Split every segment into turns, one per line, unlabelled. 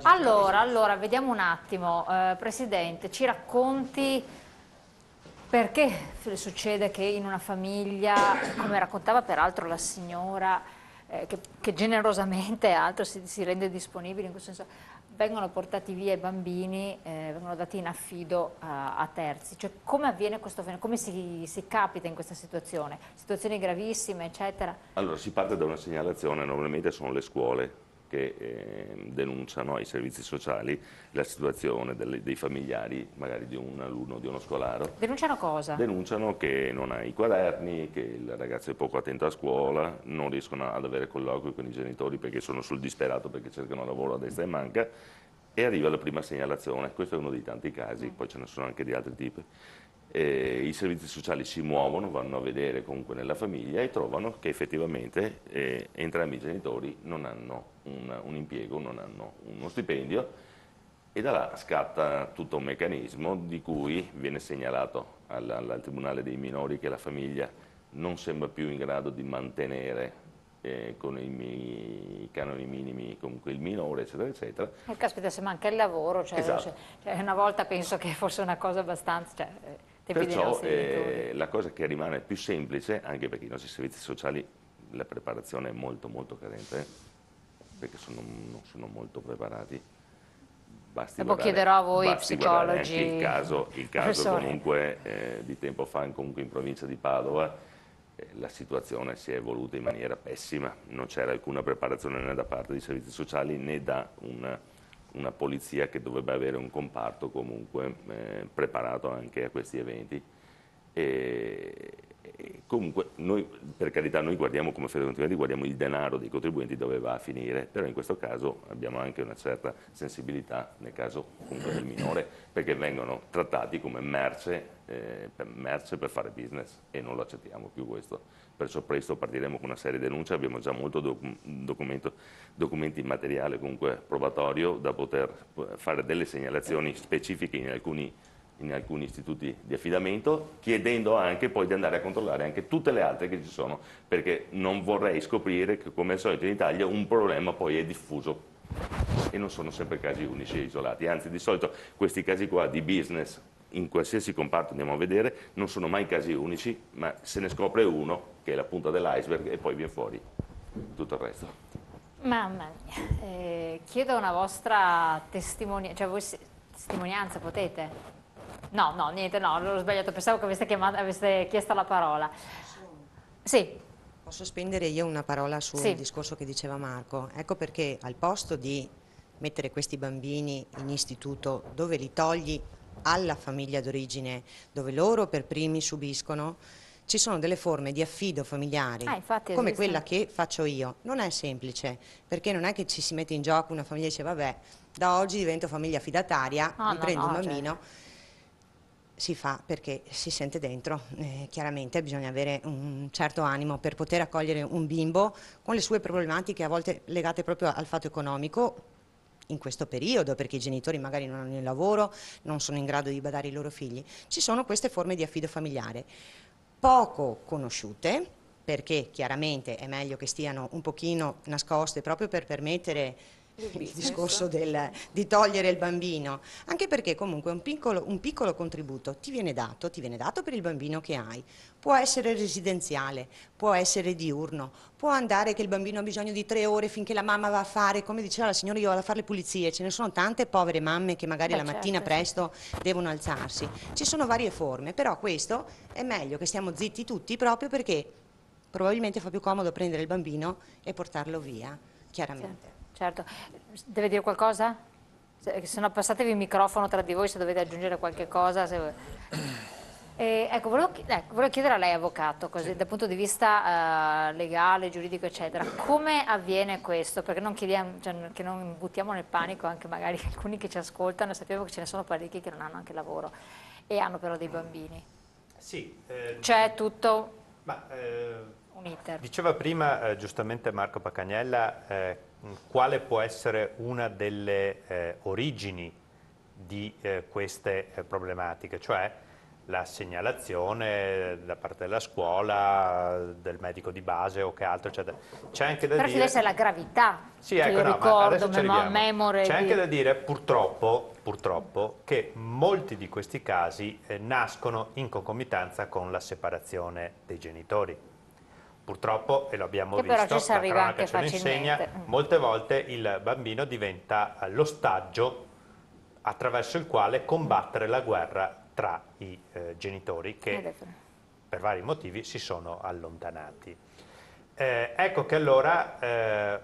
Allora, vediamo un attimo. Presidente, ci racconti perché succede che in una famiglia, come raccontava peraltro la signora, che generosamente altro si rende disponibile in questo senso, vengono portati via i bambini, vengono dati in affido a terzi. Cioè, come avviene questo fenomeno? Come si capita in questa situazione? Situazioni gravissime, eccetera.
Allora, si parte da una segnalazione, normalmente sono le scuole che denunciano ai servizi sociali la situazione dei familiari, magari di un alunno, di uno scolaro.
Denunciano cosa?
Denunciano che non ha i quaderni, che il ragazzo è poco attento a scuola, non riescono ad avere colloqui con i genitori perché sono sul disperato, perché cercano lavoro a destra e manca, e arriva la prima segnalazione. Questo è uno dei tanti casi, poi ce ne sono anche di altri tipi. I servizi sociali si muovono, vanno a vedere comunque nella famiglia e trovano che effettivamente entrambi i genitori non hanno un impiego, non hanno uno stipendio, e da là scatta tutto un meccanismo di cui viene segnalato al Tribunale dei minori che la famiglia non sembra più in grado di mantenere con i canoni minimi comunque il minore, eccetera, eccetera.
Caspita, se manca il lavoro,
Esatto.
cioè, una volta penso che fosse una cosa abbastanza, cioè, tempi dei
Perciò
nostri genitori.
la cosa che rimane più semplice, anche perché i nostri servizi sociali, la preparazione è molto molto carente, perché non sono molto preparati.
Dopo chiederò a voi
Basti guardare anche
psicologi,
il caso
professori.
comunque di tempo fa, comunque in provincia di Padova, la situazione si è evoluta in maniera pessima, non c'era alcuna preparazione né da parte dei servizi sociali né da una polizia che dovrebbe avere un comparto comunque preparato anche a questi eventi. E comunque noi, per carità, noi guardiamo come Federazione, guardiamo il denaro dei contribuenti dove va a finire, però in questo caso abbiamo anche una certa sensibilità nel caso comunque del minore, perché vengono trattati come merce per fare business e non lo accettiamo più questo. Perciò presto partiremo con una serie di denunce, abbiamo già molto documenti in materiale comunque probatorio da poter fare delle segnalazioni specifiche in alcuni istituti di affidamento, chiedendo anche poi di andare a controllare anche tutte le altre che ci sono, perché non vorrei scoprire che come al solito in Italia un problema poi è diffuso e non sono sempre casi unici e isolati, anzi di solito questi casi qua di business in qualsiasi comparto andiamo a vedere non sono mai casi unici, ma se ne scopre uno che è la punta dell'iceberg e poi viene fuori tutto il resto.
Mamma mia, chiedo una vostra testimonianza, cioè voi testimonianza potete? No, no, niente, no, l'ho sbagliato, pensavo che aveste chiesto la parola. Sì,
Posso spendere io una parola sul
sì.
discorso che diceva Marco? Ecco perché al posto di mettere questi bambini in istituto dove li togli alla famiglia d'origine, dove loro per primi subiscono, ci sono delle forme di affido familiare,
Infatti
come
esistono.
quella che faccio io. Non è semplice, perché non è che ci si mette in gioco una famiglia e dice vabbè, da oggi divento famiglia affidataria,
No,
mi
no,
prendo un
no,
bambino. Si fa perché si sente dentro, chiaramente bisogna avere un certo animo per poter accogliere un bimbo con le sue problematiche a volte legate proprio al fatto economico in questo periodo, perché i genitori magari non hanno il lavoro, non sono in grado di badare ai loro figli. Ci sono queste forme di affido familiare, poco conosciute, perché chiaramente è meglio che stiano un pochino nascoste proprio per permettere il discorso di togliere il bambino, anche perché comunque un piccolo contributo ti viene dato per il bambino che hai. Può essere residenziale, può essere diurno, può andare che il bambino ha bisogno di 3 ore finché la mamma va a fare, come diceva la signora, io vado a fare le pulizie, ce ne sono tante povere mamme che magari la mattina
Certo,
presto devono alzarsi. Ci sono varie forme, però questo è meglio che stiamo zitti tutti proprio perché probabilmente fa più comodo prendere il bambino e portarlo via, chiaramente.
Certo. Deve dire qualcosa? Se no passatevi il microfono tra di voi se dovete aggiungere qualche cosa. Ecco, volevo chiedere a lei, avvocato, così, dal punto di vista legale, giuridico, eccetera, come avviene questo? Perché non chiediamo, cioè, che non buttiamo nel panico anche magari alcuni che ci ascoltano, sappiamo che ce ne sono parecchi che non hanno anche lavoro e hanno però dei bambini.
Sì,
C'è tutto
ma,
un iter.
diceva prima giustamente Marco Pacagnella quale può essere una delle origini di queste problematiche, cioè la segnalazione da parte della scuola, del medico di base o che altro, eccetera. C'è anche da
Però ci
dire...
deve essere la gravità,
Sì,
che
ecco,
io
no, ma
ricordo,
adesso ci arriviamo.
memore
C'è
di...
anche da dire, purtroppo, che molti di questi casi nascono in concomitanza con la separazione dei genitori. Purtroppo, e lo abbiamo
Che però
visto,
ci si
la
arriva
cronaca
anche
ce lo insegna,
facilmente.
molte volte il bambino diventa l'ostaggio attraverso il quale combattere la guerra tra i genitori che per vari motivi si sono allontanati. Ecco che allora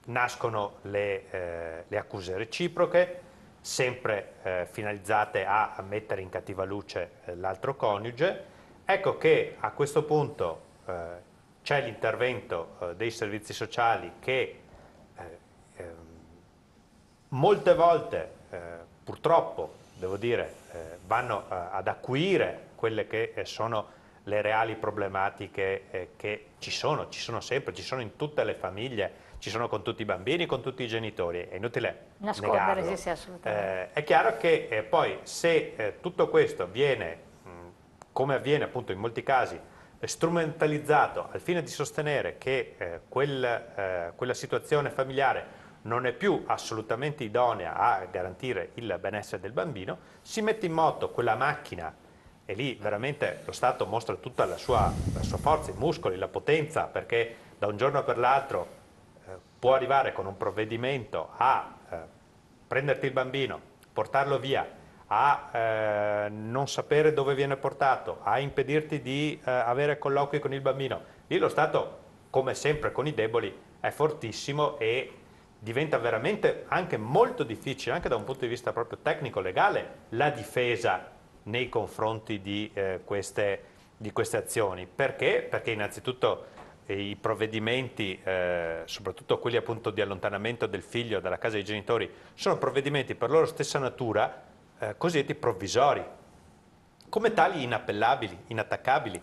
nascono le accuse reciproche, sempre finalizzate a mettere in cattiva luce l'altro coniuge. Ecco che a questo punto c'è l'intervento dei servizi sociali che molte volte, purtroppo, devo dire, vanno ad acuire quelle che sono le reali problematiche che ci sono sempre, ci sono in tutte le famiglie, ci sono con tutti i bambini, con tutti i genitori, è inutile
Nascondere,
negarlo.
sì, assolutamente.
È chiaro che poi se tutto questo viene, come avviene appunto in molti casi, strumentalizzato al fine di sostenere che quella situazione familiare non è più assolutamente idonea a garantire il benessere del bambino, si mette in moto quella macchina e lì veramente lo Stato mostra tutta la sua forza, i muscoli, la potenza, perché da un giorno per l'altro può arrivare con un provvedimento a prenderti il bambino, portarlo via, a non sapere dove viene portato, a impedirti di avere colloqui con il bambino. Lì lo Stato, come sempre con i deboli, è fortissimo e diventa veramente anche molto difficile, anche da un punto di vista proprio tecnico-legale, la difesa nei confronti di queste azioni. Perché? Perché innanzitutto i provvedimenti, soprattutto quelli appunto di allontanamento del figlio dalla casa dei genitori, sono provvedimenti per loro stessa natura cosiddetti provvisori, come tali inappellabili, inattaccabili.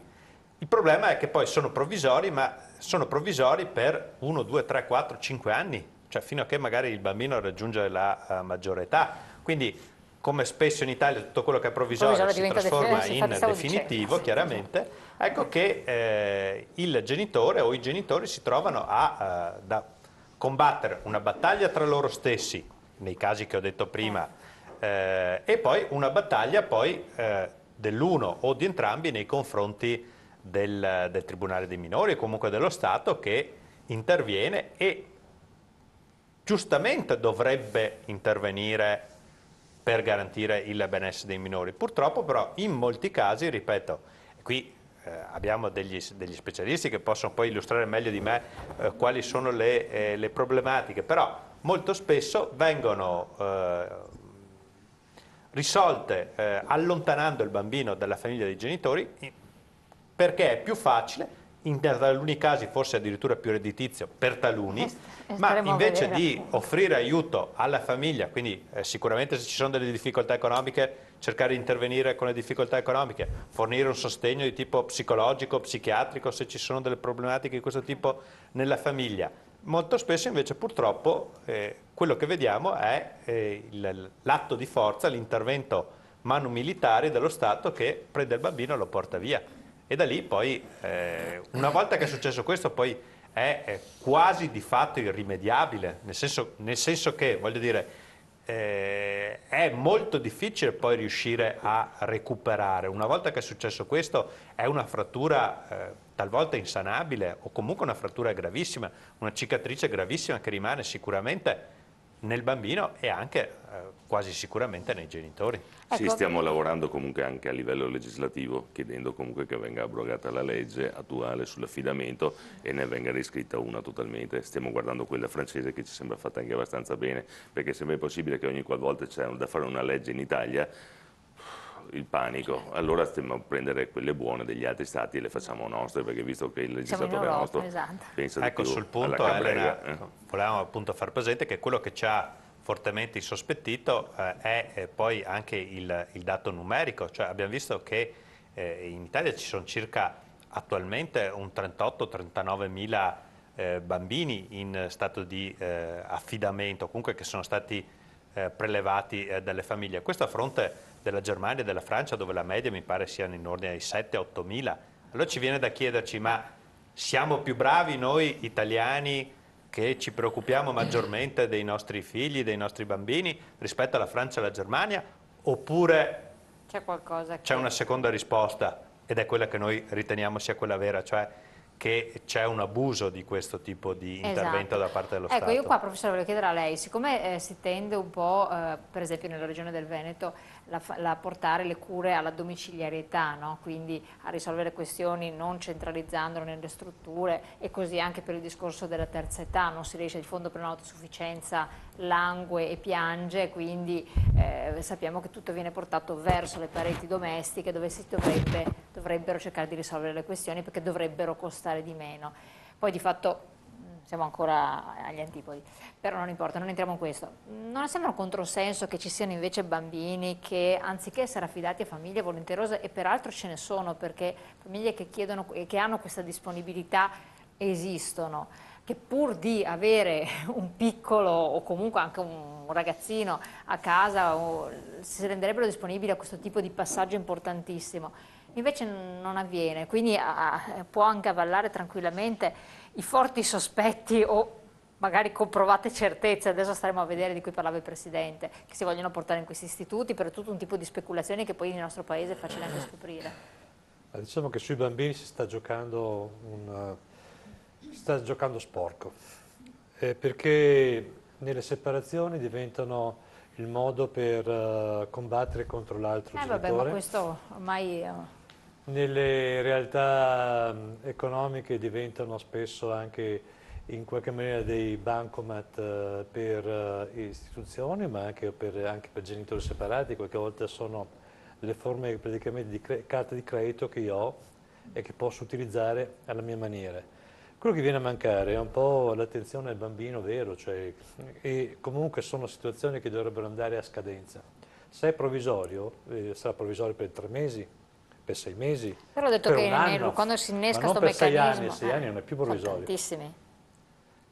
Il problema è che poi sono provvisori, ma sono provvisori per 1, 2, 3, 4, 5 anni, cioè fino a che magari il bambino raggiunge la maggiore età. Quindi, come spesso in Italia tutto quello che è provvisorio si trasforma in definitivo, chiaramente, ecco che il genitore o i genitori si trovano a combattere una battaglia tra loro stessi, nei casi che ho detto prima, e poi una battaglia dell'uno o di entrambi nei confronti del Tribunale dei minori o comunque dello Stato che interviene e giustamente dovrebbe intervenire per garantire il benessere dei minori. Purtroppo però in molti casi, ripeto, qui abbiamo degli specialisti che possono poi illustrare meglio di me quali sono le problematiche, però molto spesso vengono risolte allontanando il bambino dalla famiglia dei genitori perché è più facile, in taluni casi forse addirittura più redditizio per taluni, ma invece di offrire aiuto alla famiglia, quindi sicuramente se ci sono delle difficoltà economiche cercare di intervenire con le difficoltà economiche, fornire un sostegno di tipo psicologico, psichiatrico se ci sono delle problematiche di questo tipo nella famiglia. Molto spesso invece purtroppo quello che vediamo è l'atto di forza, l'intervento manu militari dello Stato che prende il bambino e lo porta via. E da lì poi, una volta che è successo questo, poi è quasi di fatto irrimediabile, nel senso che, voglio dire, è molto difficile poi riuscire a recuperare. Una volta che è successo questo, è una frattura talvolta insanabile o comunque una frattura gravissima, una cicatrice gravissima che rimane sicuramente nel bambino e anche quasi sicuramente nei genitori.
Sì, stiamo lavorando comunque anche a livello legislativo, chiedendo comunque che venga abrogata la legge attuale sull'affidamento e ne venga riscritta una totalmente. Stiamo guardando quella francese che ci sembra fatta anche abbastanza bene, perché sembra possibile che ogni qualvolta c'è da fare una legge in Italia, il panico, allora stiamo a prendere quelle buone degli altri stati e le facciamo nostre, perché visto che il legislatore nostro pensa di più
sul punto, Elena, volevamo appunto far presente che quello che ci ha fortemente insospettito è poi anche il dato numerico, cioè abbiamo visto che in Italia ci sono circa attualmente un 38-39 mila bambini in stato di affidamento, comunque che sono stati prelevati dalle famiglie. Questo a fronte della Germania e della Francia, dove la media mi pare siano in ordine ai 7-8 mila. Allora ci viene da chiederci, ma siamo più bravi noi italiani che ci preoccupiamo maggiormente dei nostri figli, dei nostri bambini rispetto alla Francia e alla Germania, oppure
C'è qualcosa
c'è una seconda risposta ed è quella che noi riteniamo sia quella vera, cioè che c'è un abuso di questo tipo di intervento
Esatto.
da parte dello
Ecco,
Stato?
io qua, professore, volevo chiedere a lei, siccome si tende un po', per esempio nella regione del Veneto, a portare le cure alla domiciliarietà, no? Quindi a risolvere questioni non centralizzandolo nelle strutture, e così anche per il discorso della terza età, non si riesce, il fondo per l'autosufficienza langue e piange, quindi sappiamo che tutto viene portato verso le pareti domestiche, dove si dovrebbero cercare di risolvere le questioni, perché dovrebbero costare di meno. Poi di fatto siamo ancora agli antipodi, però non importa, non entriamo in questo. Non le sembra un controsenso che ci siano invece bambini che, anziché essere affidati a famiglie volenterose, e peraltro ce ne sono, perché famiglie che chiedono e che hanno questa disponibilità esistono, che pur di avere un piccolo o comunque anche un ragazzino a casa si renderebbero disponibili a questo tipo di passaggio importantissimo. Invece non avviene, quindi può anche avvallare tranquillamente i forti sospetti o magari comprovate certezze, adesso staremo a vedere, di cui parlava il Presidente, che si vogliono portare in questi istituti per tutto un tipo di speculazioni che poi nel nostro Paese è facile anche scoprire.
Diciamo che sui bambini si sta giocando sporco, perché nelle separazioni diventano il modo per combattere contro l'altro
Vabbè, ma
genitore.
questo ormai...
Nelle realtà economiche diventano spesso anche in qualche maniera dei bancomat per istituzioni, ma anche per genitori separati. Qualche volta sono delle forme praticamente di carta di credito che io ho e che posso utilizzare alla mia maniera. Quello che viene a mancare è un po' l'attenzione al bambino vero, cioè, e comunque sono situazioni che dovrebbero andare a scadenza. Se è provvisorio, sarà provvisorio per 3 mesi, per 6 mesi,
Però ho detto
per
che
un anno,
quando si innesca
ma non
questo
per 6
meccanismo...
anni, 6 anni non è più
sono
provvisorio.
tantissimi.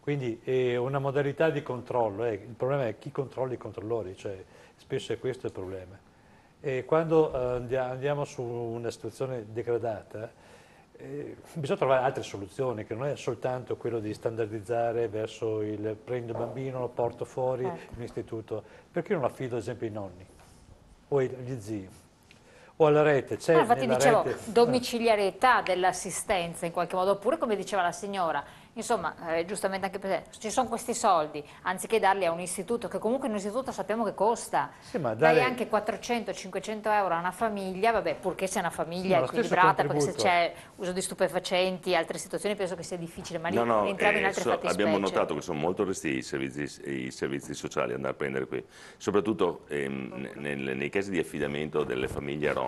Quindi è una modalità di controllo, il problema è chi controlla i controllori, cioè spesso è questo il problema. E quando andiamo su una situazione degradata, bisogna trovare altre soluzioni, che non è soltanto quello di standardizzare verso il prendo il bambino, lo porto fuori in istituto, perché io non affido ad esempio i nonni o gli zii. O alla rete, c'è
Infatti
nella
dicevo,
rete...
domiciliarietà dell'assistenza in qualche modo, oppure come diceva la signora, insomma, giustamente anche per ci sono questi soldi, anziché darli a un istituto, che comunque un istituto sappiamo che costa,
Sì, ma
dai
dare...
anche 400-500 euro a una famiglia, vabbè, purché sia una famiglia
Sì, ma lo stesso
equilibrata, perché se
contributo.
c'è uso di stupefacenti, altre situazioni, penso che sia difficile, ma lì
No,
entriamo in altre fattispecie.
abbiamo notato che sono molto resti i servizi sociali ad andare a prendere qui, soprattutto nei casi di affidamento delle famiglie rom,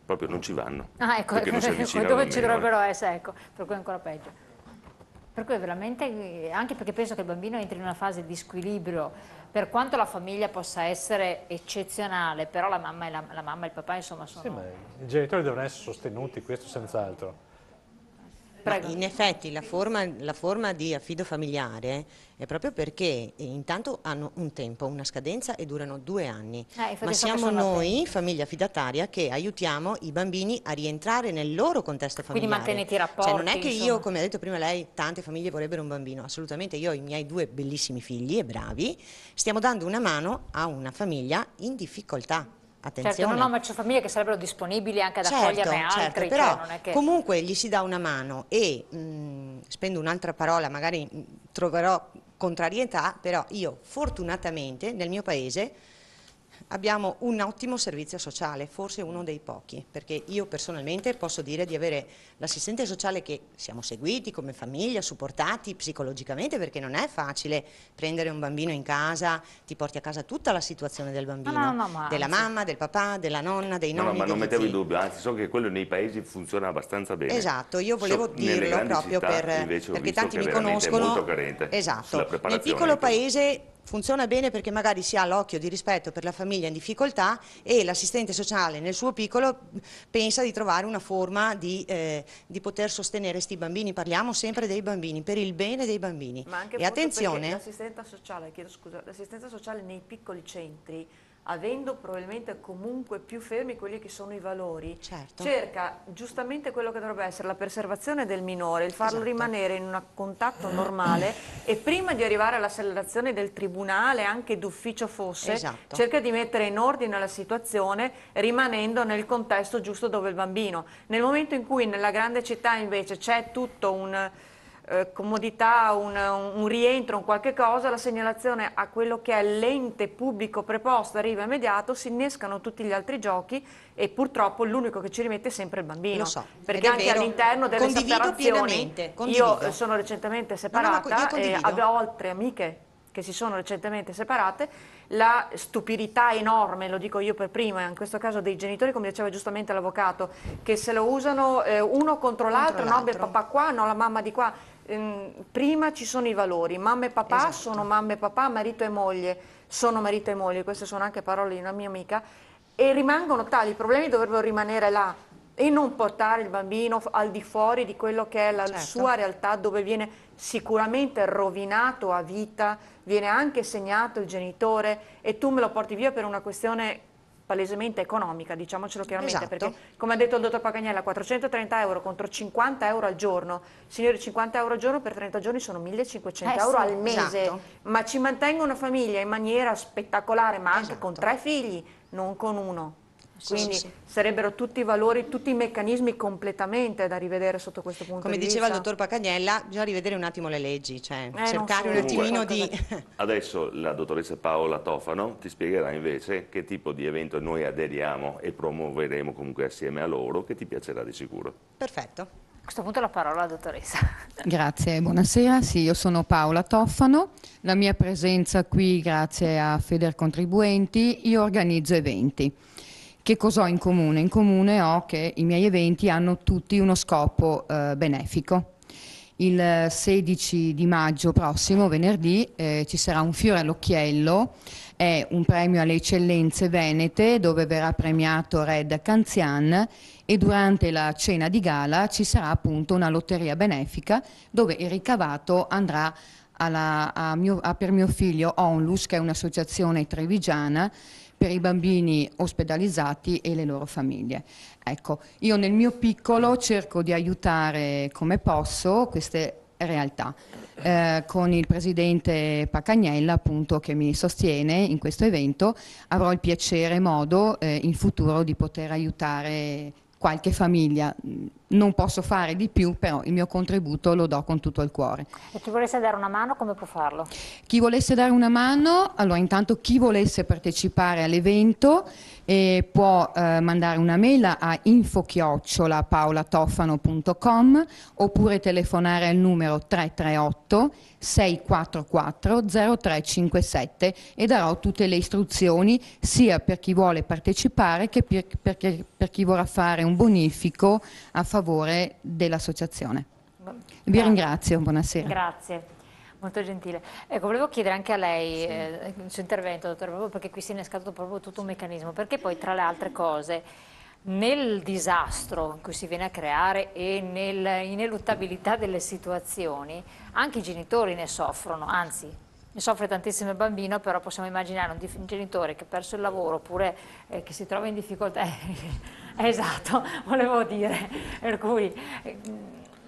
proprio non ci vanno,
Ah, ecco,
perché non si avvicinano
dove ci
nemmeno,
dovrebbero essere, ecco, per cui è ancora peggio. Per cui veramente, anche perché penso che il bambino entri in una fase di squilibrio, per quanto la famiglia possa essere eccezionale, però la mamma e il papà insomma sono...
Sì, ma i genitori devono essere sostenuti, questo senz'altro.
Ma
Prego.
in effetti la forma di affido familiare è proprio perché intanto hanno un tempo, una scadenza e durano 2 anni.
Infatti
Ma
so che
siamo
sono
noi,
attenti.
famiglia affidataria, che aiutiamo i bambini a rientrare nel loro contesto
Quindi
familiare.
mantenete i rapporti,
Cioè non è che io,
insomma.
come ha detto prima lei, tante famiglie vorrebbero un bambino, assolutamente. Io ho i miei 2 bellissimi figli e bravi, stiamo dando una mano a una famiglia in difficoltà. Attenzione.
Certo, no, ma c'è famiglie che sarebbero disponibili anche ad accoglierne altri,
però
cioè non è che...
comunque gli si dà una mano e spendo un'altra parola, magari troverò contrarietà, però io fortunatamente nel mio paese abbiamo un ottimo servizio sociale, forse uno dei pochi, perché io personalmente posso dire di avere l'assistente sociale che siamo seguiti come famiglia, supportati psicologicamente, perché non è facile prendere un bambino in casa, ti porti a casa tutta la situazione del bambino,
No, ma
della
anzi.
mamma, del papà, della nonna, dei
No,
nonni,
ma non
degli
mettevo in
zii.
dubbio, anzi so che quello nei paesi funziona abbastanza bene.
Esatto, io volevo
Nelle
dirlo
grandi
proprio
città, invece, ho
perché
visto
tanti
che
mi
veramente è
conoscono.
molto carente sulla
Esatto, nel
preparazione.
piccolo paese funziona bene perché magari si ha l'occhio di rispetto per la famiglia in difficoltà e l'assistente sociale nel suo piccolo pensa di trovare una forma di poter sostenere questi bambini. Parliamo sempre dei bambini, per il bene dei bambini.
Ma anche
E
forse perché
attenzione,
l'assistenza sociale, chiedo scusa, l'assistenza sociale nei piccoli centri avendo probabilmente comunque più fermi quelli che sono i valori,
Certo.
cerca giustamente quello che dovrebbe essere la preservazione del minore, il farlo rimanere in un contatto normale e prima di arrivare alla segnalazione del tribunale, anche d'ufficio fosse, cerca di mettere in ordine la situazione rimanendo nel contesto giusto dove il bambino. Nel momento in cui nella grande città invece c'è tutto un comodità, un rientro, un qualche cosa, la segnalazione a quello che è l'ente pubblico preposto arriva immediato, si innescano tutti gli altri giochi e purtroppo l'unico che ci rimette è sempre il bambino.
Lo so,
perché anche all'interno delle separazioni, io sono recentemente separata e avevo altre amiche che si sono recentemente separate, la stupidità enorme, lo dico io per prima, in questo caso dei genitori, come diceva giustamente l'avvocato, che se lo usano uno contro l'altro, no, beh, papà qua, no, la mamma di qua. Prima ci sono i valori, mamma e papà sono mamma e papà, marito e moglie sono marito e moglie, queste sono anche parole di una mia amica, e rimangono tali, i problemi dovrebbero rimanere là e non portare il bambino al di fuori di quello che è la sua realtà, dove viene sicuramente rovinato a vita, viene anche segnato il genitore e tu me lo porti via per una questione palesemente economica, diciamocelo chiaramente, perché come ha detto il dottor Pagagnella, 430 euro contro 50 euro al giorno, signori, 50 euro al giorno per 30 giorni sono 1.500 euro al mese, ma ci mantengo una famiglia in maniera spettacolare, ma anche con 3 figli, non con uno. Quindi sarebbero tutti i valori, tutti i meccanismi completamente da rivedere sotto questo punto
di vista. Come diceva il dottor Pacagnella, bisogna rivedere un attimo le leggi, cioè cercare un attimino di...
Adesso la dottoressa Paola Tofano ti spiegherà invece che tipo di evento noi aderiamo e promuoveremo comunque assieme a loro, che ti piacerà di sicuro.
Perfetto.
A questo punto la parola alla dottoressa.
Grazie, buonasera. Sì, io sono Paola Tofano. La mia presenza qui, grazie a Federcontribuenti, io organizzo eventi. Che cosa ho in comune? In comune ho che i miei eventi hanno tutti uno scopo benefico. Il 16 di maggio prossimo, venerdì, ci sarà un fiore all'occhiello, è un premio alle eccellenze venete dove verrà premiato Red Canzian e durante la cena di gala ci sarà appunto una lotteria benefica dove il ricavato andrà per mio figlio Onlus, che è un'associazione trevigiana per i bambini ospedalizzati e le loro famiglie. Ecco, io nel mio piccolo cerco di aiutare come posso queste realtà. Con il presidente Pacagnella, appunto, che mi sostiene in questo evento, avrò il piacere e modo in futuro di poter aiutare qualche famiglia. Non posso fare di più, però il mio contributo lo do con tutto il cuore.
E chi volesse dare una mano, come può farlo?
Chi volesse dare una mano, allora intanto chi volesse partecipare all'evento può mandare una mail a info@paulatofano.com oppure telefonare al numero 338 644 0357 e darò tutte le istruzioni sia per chi vuole partecipare che per chi vorrà fare un bonifico a favore dell'associazione. Vi ringrazio, buonasera.
Grazie, molto gentile. Ecco, volevo chiedere anche a lei il suo intervento, dottore, proprio perché qui si è innescato proprio tutto un meccanismo, perché poi tra le altre cose nel disastro in cui si viene a creare e nell'ineluttabilità delle situazioni anche i genitori ne soffrono, anzi ne soffre tantissimo il bambino, però possiamo immaginare un genitore che ha perso il lavoro oppure che si trova in difficoltà, esatto, volevo dire, per cui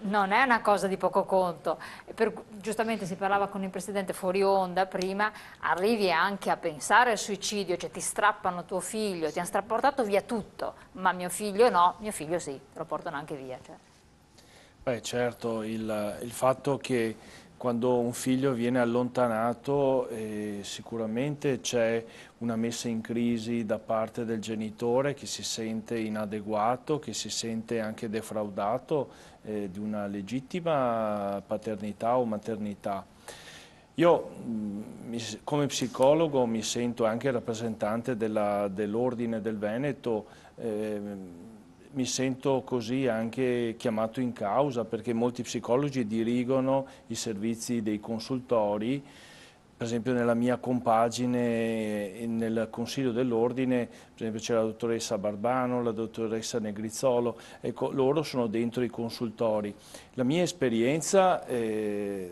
non è una cosa di poco conto. Giustamente si parlava con il Presidente fuori onda prima, arrivi anche a pensare al suicidio, cioè ti strappano tuo figlio, ti hanno portato via tutto, ma mio figlio no, mio figlio sì, lo portano anche via. Cioè.
Beh, certo, il fatto che quando un figlio viene allontanato sicuramente c'è una messa in crisi da parte del genitore che si sente inadeguato, che si sente anche defraudato di una legittima paternità o maternità. Io come psicologo mi sento anche rappresentante dell'Ordine del Veneto, mi sento così anche chiamato in causa perché molti psicologi dirigono i servizi dei consultori per esempio nella mia compagine nel Consiglio dell'Ordine, per esempio c'è la dottoressa Barbano, la dottoressa Negrizzolo, ecco, loro sono dentro i consultori. La mia esperienza, tra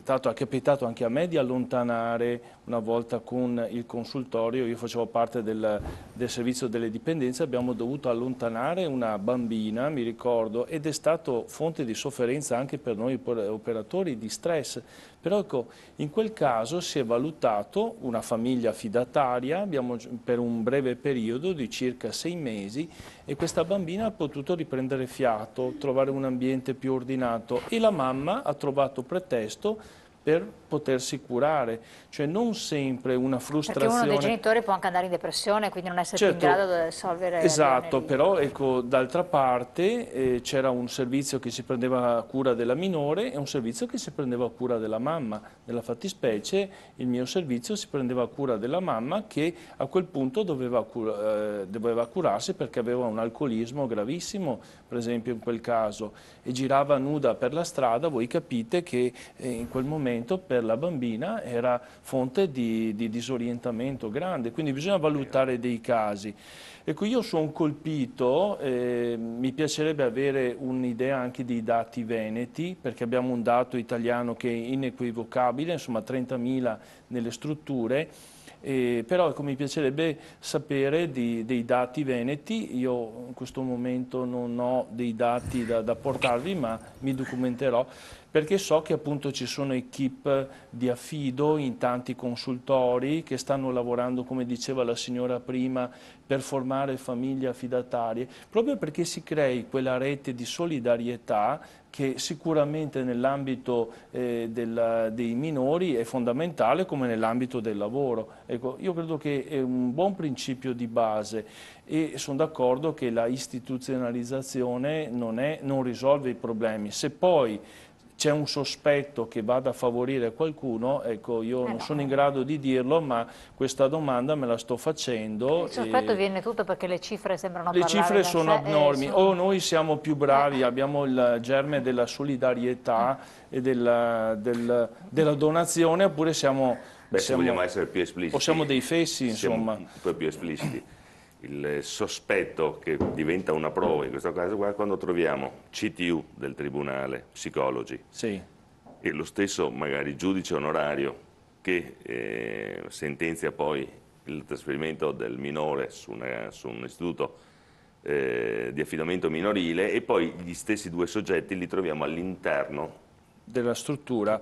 l'altro è capitato anche a me di allontanare una volta con il consultorio, io facevo parte del servizio delle dipendenze, abbiamo dovuto allontanare una bambina, mi ricordo, ed è stato fonte di sofferenza anche per noi operatori, di stress. Però ecco, in quel caso si è valutato una famiglia fidataria, per un breve periodo di circa 6 mesi, e questa bambina ha potuto riprendere fiato, trovare un ambiente più ordinato, e la mamma ha trovato pretesto per potersi curare, cioè non sempre una frustrazione...
Perché uno dei genitori può anche andare in depressione, quindi non essere
certo,
più in grado di risolvere...
Esatto, però ecco, d'altra parte c'era un servizio che si prendeva cura della minore e un servizio che si prendeva cura della mamma. Nella fattispecie il mio servizio si prendeva cura della mamma, che a quel punto doveva curarsi perché aveva un alcolismo gravissimo, per esempio in quel caso, e girava nuda per la strada. Voi capite che in quel momento per la bambina era fonte di disorientamento grande, quindi bisogna valutare dei casi. Ecco, io sono colpito, mi piacerebbe avere un'idea anche dei dati veneti, perché abbiamo un dato italiano che è inequivocabile, insomma 30.000 nelle strutture. Però ecco, mi piacerebbe sapere dei dati veneti. Io in questo momento non ho dei dati da portarvi, ma mi documenterò, perché so che appunto ci sono equip di affido in tanti consultori che stanno lavorando, come diceva la signora prima, per formare famiglie affidatarie, proprio perché si crei quella rete di solidarietà che sicuramente nell'ambito dei minori è fondamentale, come nell'ambito del lavoro. Ecco, io credo che è un buon principio di base, e sono d'accordo che la istituzionalizzazione non risolve i problemi. Se poi c'è un sospetto che vada a favorire qualcuno, ecco, io non sono in grado di dirlo, ma questa domanda me la sto facendo.
Il sospetto viene tutto perché le cifre sembrano
parlare. Le cifre sono abnormi, o noi siamo più bravi, abbiamo il germe della solidarietà e della donazione, oppure siamo...
se vogliamo essere più espliciti...
O siamo dei fessi, insomma.
Un po' più espliciti. Il sospetto che diventa una prova, in questo caso qua, quando troviamo CTU del tribunale, psicologi,
sì,
e lo stesso magari giudice onorario che sentenzia poi il trasferimento del minore su un istituto di affidamento minorile, e poi gli stessi due soggetti li troviamo all'interno
della struttura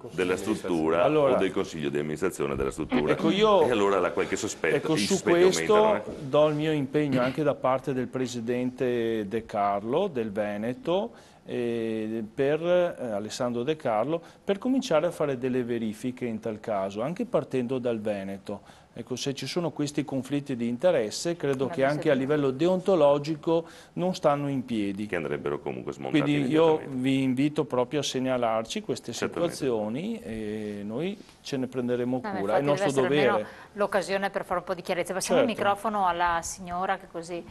allora, o del consiglio di amministrazione della struttura.
Ecco,
e allora la qualche sospetto.
Ecco, su questo do il mio impegno anche da parte del presidente De Carlo del Veneto, Alessandro De Carlo, per cominciare a fare delle verifiche in tal caso, anche partendo dal Veneto. Ecco, se ci sono questi conflitti di interesse, credo che anche a livello deontologico non stanno in piedi.
Che andrebbero comunque smontati.
Quindi io vi invito proprio a segnalarci queste situazioni, e noi ce ne prenderemo cura, è il nostro dovere.
L'occasione per fare un po' di chiarezza. Passiamo il microfono alla signora, che così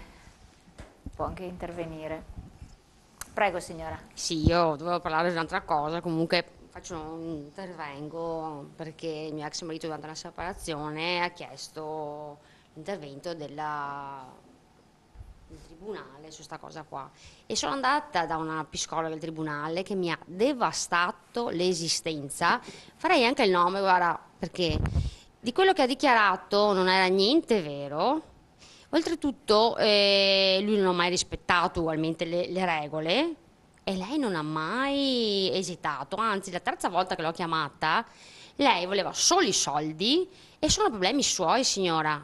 può anche intervenire. Prego, signora.
Sì, io dovevo parlare di un'altra cosa, comunque intervengo perché il mio ex marito durante la separazione ha chiesto l'intervento del tribunale su questa cosa qua, e sono andata da una psicologa del tribunale che mi ha devastato l'esistenza. Farei anche il nome, guarda, perché di quello che ha dichiarato non era niente vero. Oltretutto lui non ha mai rispettato ugualmente le regole, e lei non ha mai esitato, anzi la terza volta che l'ho chiamata lei voleva solo i soldi, e sono problemi suoi, signora.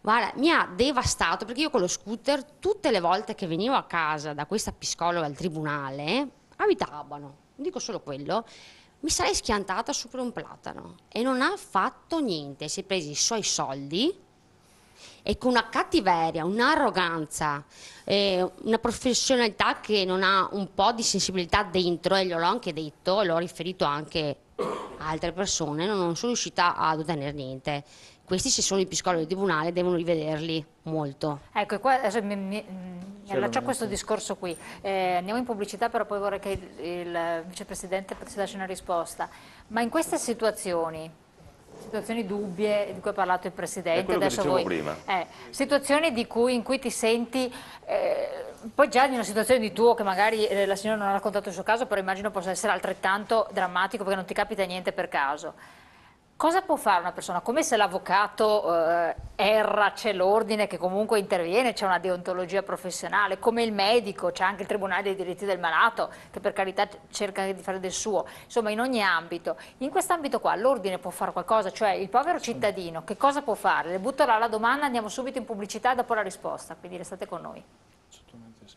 Guarda, mi ha devastato, perché io con lo scooter tutte le volte che venivo a casa da questa psicologa al tribunale, abitavano, non dico solo quello, mi sarei schiantata su per un platano, e non ha fatto niente, si è presi i suoi soldi, e con una cattiveria, un'arroganza, una professionalità che non ha un po' di sensibilità dentro, e gliel'ho anche detto, e l'ho riferito anche a altre persone, non sono riuscita ad ottenere niente. Questi, se sono i psicologi del tribunale, devono rivederli molto.
Ecco, e qua adesso mi allaccio a questo discorso qui. Andiamo in pubblicità, però poi vorrei che il vicepresidente potesse darci una risposta. Ma in queste situazioni situazioni dubbie di cui ha parlato il Presidente.
È quello
adesso
che
voi,
prima.
Situazioni in cui ti senti, poi già di una situazione di tuo, che magari la signora non ha raccontato il suo caso, però immagino possa essere altrettanto drammatico perché non ti capita niente per caso. Cosa può fare una persona? Come se l'avvocato erra, c'è l'ordine che comunque interviene, c'è una deontologia professionale, come il medico, c'è anche il Tribunale dei diritti del malato che per carità cerca di fare del suo, insomma in ogni ambito. In quest'ambito qua l'ordine può fare qualcosa, cioè il povero cittadino che cosa può fare? Le butto là la domanda, andiamo subito in pubblicità dopo la risposta, quindi restate con noi.
Assolutamente sì.